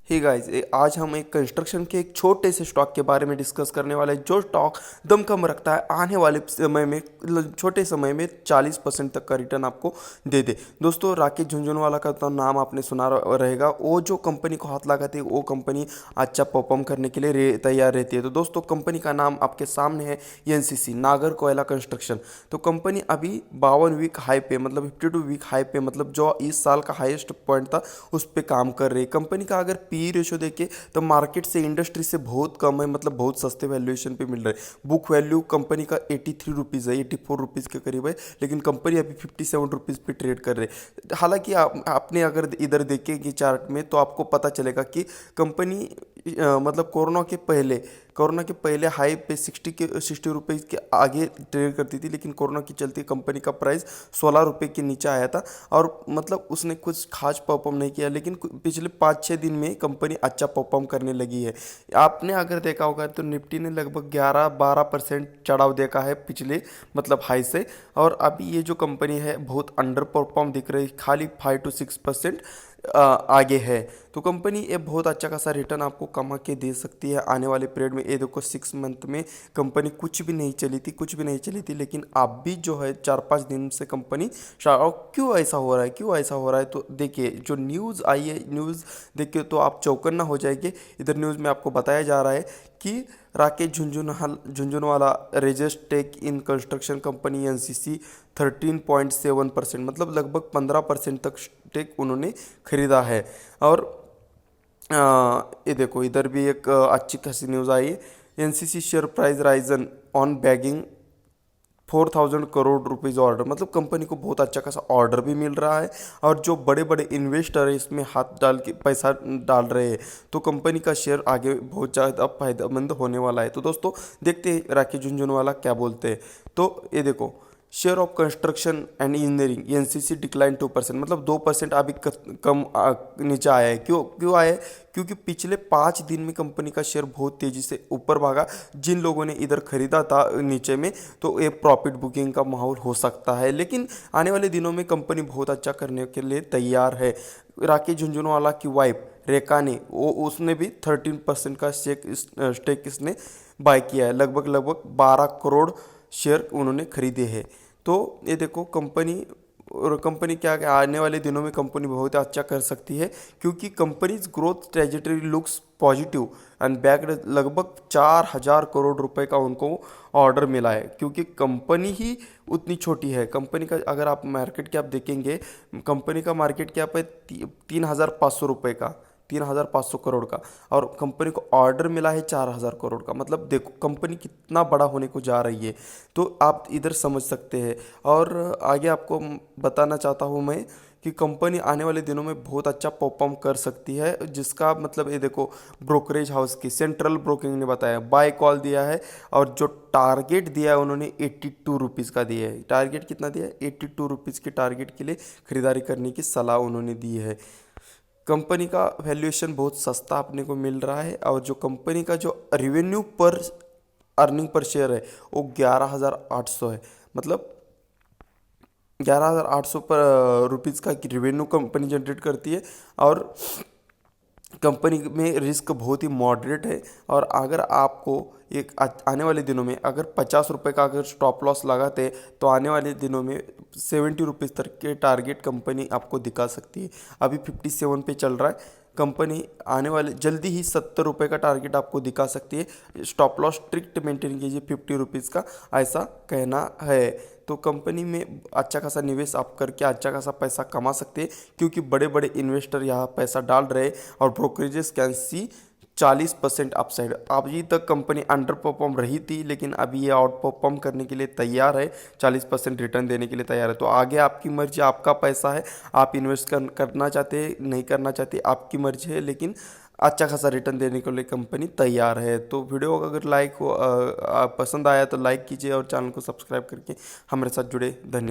Hey guys, आज हम एक कंस्ट्रक्शन के एक छोटे से स्टॉक के बारे में डिस्कस करने वाले हैं जो स्टॉक दमखम रखता है आने वाले समय में छोटे समय में 40% तक का रिटर्न आपको दे दे। दोस्तों, राकेश झुनझुनवाला का तो नाम आपने सुना रहेगा। वो जो कंपनी को हाथ लगाती है वो कंपनी अच्छा परफॉर्म करने के लिए तैयार रहती है। तो दोस्तों, कंपनी का नाम आपके सामने है एनसीसी नागर कोयला कंस्ट्रक्शन। तो कंपनी अभी 52 वीक हाई पे मतलब 52 वीक हाई पे मतलब जो इस साल का हाईएस्ट पॉइंट था उस पर काम कर रही है। कंपनी का अगर पी रेशो देखे तो मार्केट से इंडस्ट्री से बहुत कम है, मतलब बहुत सस्ते वैल्यूएशन पे मिल रहा है। बुक वैल्यू कंपनी का 83 रुपीज़ है, 84 रुपीज़ के करीब है, लेकिन कंपनी अभी 57 रुपीज़ पे ट्रेड कर रही है। हालांकि आपने अगर इधर देखेंगे चार्ट में तो आपको पता चलेगा कि कंपनी मतलब कोरोना के पहले हाई पे 60 रुपीज़ के आगे ट्रेड करती थी, लेकिन कोरोना की चलती कंपनी का प्राइस 16 रुपये के नीचे आया था और मतलब उसने कुछ खास परफॉर्म नहीं किया। लेकिन पिछले 5-6 दिन में कंपनी अच्छा परफॉर्म करने लगी है। आपने अगर देखा होगा तो निफ्टी ने लगभग 11-12% चढ़ाव देखा है पिछले मतलब हाई से, और अभी ये जो कंपनी है बहुत अंडर परफॉर्म दिख रही है, खाली 5-6% आगे है। तो कंपनी ये बहुत अच्छा खासा रिटर्न आपको कमा के दे सकती है आने वाले पीरियड में। ये देखो 6 मंथ में कंपनी कुछ भी नहीं चली थी, लेकिन अब भी जो है 4-5 दिन से कंपनी क्यों ऐसा हो रहा है तो देखिए जो न्यूज़ आई है, न्यूज़ देखिए तो आप चौकन्ना हो जाएंगे। इधर न्यूज़ में आपको बताया जा रहा है कि Rakesh Jhunjhunwala raises stake in construction company NCC 13.7% मतलब लगभग 15% तक टेक उन्होंने खरीदा है। और ये देखो इधर भी एक अच्छी खासी न्यूज़ आई है। NCC share price Ryzen on bagging 4000 crore rupees order, मतलब कंपनी को बहुत अच्छा खासा ऑर्डर भी मिल रहा है और जो बड़े बड़े इन्वेस्टर है इसमें हाथ डाल के पैसा डाल रहे हैं, तो कंपनी का शेयर आगे बहुत ज़्यादा फायदेमंद होने वाला है। तो दोस्तों देखते हैं राकेश झुनझुनवाला क्या बोलते हैं। तो ये देखो share of construction and engineering NCC decline 2%, मतलब 2% अभी कम नीचे आया है। क्यों आया है? क्योंकि पिछले 5 दिन में कंपनी का शेयर बहुत तेज़ी से ऊपर भागा। जिन लोगों ने इधर खरीदा था नीचे में तो ये प्रॉफिट बुकिंग का माहौल हो सकता है, लेकिन आने वाले दिनों में कंपनी बहुत अच्छा करने के लिए तैयार है। राकेश झुनझुनवाला की वाइफ रेखा ने उसने भी 13% का स्टेक इसने बाय किया है। लगभग 12 करोड़ शेयर उन्होंने खरीदे हैं। तो ये देखो कंपनी क्या आने वाले दिनों में कंपनी बहुत अच्छा कर सकती है, क्योंकि companies growth trajectory looks positive and backed. लगभग 4000 करोड़ रुपए का उनको ऑर्डर मिला है, क्योंकि कंपनी ही उतनी छोटी है। कंपनी का अगर आप मार्केट कैप देखेंगे, कंपनी का मार्केट कैप है 3500 रुपये का, 3500 करोड़ का, और कंपनी को ऑर्डर मिला है 4000 करोड़ का। मतलब देखो कंपनी कितना बड़ा होने को जा रही है, तो आप इधर समझ सकते हैं। और आगे आपको बताना चाहता हूँ मैं कि कंपनी आने वाले दिनों में बहुत अच्छा परफॉर्म कर सकती है, जिसका मतलब ये देखो ब्रोकरेज हाउस की सेंट्रल ब्रोकिंग ने बताया बाय कॉल दिया है, और जो टारगेट दिया है उन्होंने 82 रुपीज़ का दिया है। टारगेट कितना दिया है? 82 रुपीज़ के टारगेट के लिए खरीदारी करने की सलाह उन्होंने दी है। कंपनी का वैल्यूएशन बहुत सस्ता अपने को मिल रहा है, और जो कंपनी का जो रिवेन्यू पर अर्निंग पर शेयर है वो 11,800 है। मतलब 11,800 पर रुपीज़ का रिवेन्यू कंपनी जनरेट करती है, और कंपनी में रिस्क बहुत ही मॉडरेट है। और अगर आपको एक आने वाले दिनों में अगर 50 रुपये का अगर स्टॉप लॉस लगाते तो आने वाले दिनों में 70 रुपीज़ तक के टारगेट कंपनी आपको दिखा सकती है। अभी 57 पे चल रहा है। कंपनी आने वाले जल्दी ही 70 रुपये का टारगेट आपको दिखा सकती है। स्टॉप लॉस स्ट्रिक्ट मेंटेन कीजिए 50 रुपीज़ का, ऐसा कहना है। तो कंपनी में अच्छा खासा निवेश आप करके अच्छा खासा पैसा कमा सकते हैं, क्योंकि बड़े बड़े इन्वेस्टर यहाँ पैसा डाल रहे हैं, और ब्रोकरेजेस कैन सी 40% अपसाइड। अभी तक कंपनी अंडर परफॉर्म रही थी, लेकिन अभी ये आउट परफॉर्म करने के लिए तैयार है, 40% रिटर्न देने के लिए तैयार है। तो आगे आपकी मर्जी, आपका पैसा है, आप इन्वेस्ट करना चाहते हैं नहीं करना चाहते आपकी मर्जी है, लेकिन अच्छा खासा रिटर्न देने के लिए कंपनी तैयार है। तो वीडियो अगर पसंद आया तो लाइक कीजिए और चैनल को सब्सक्राइब करके हमारे साथ जुड़े। धन्यवाद।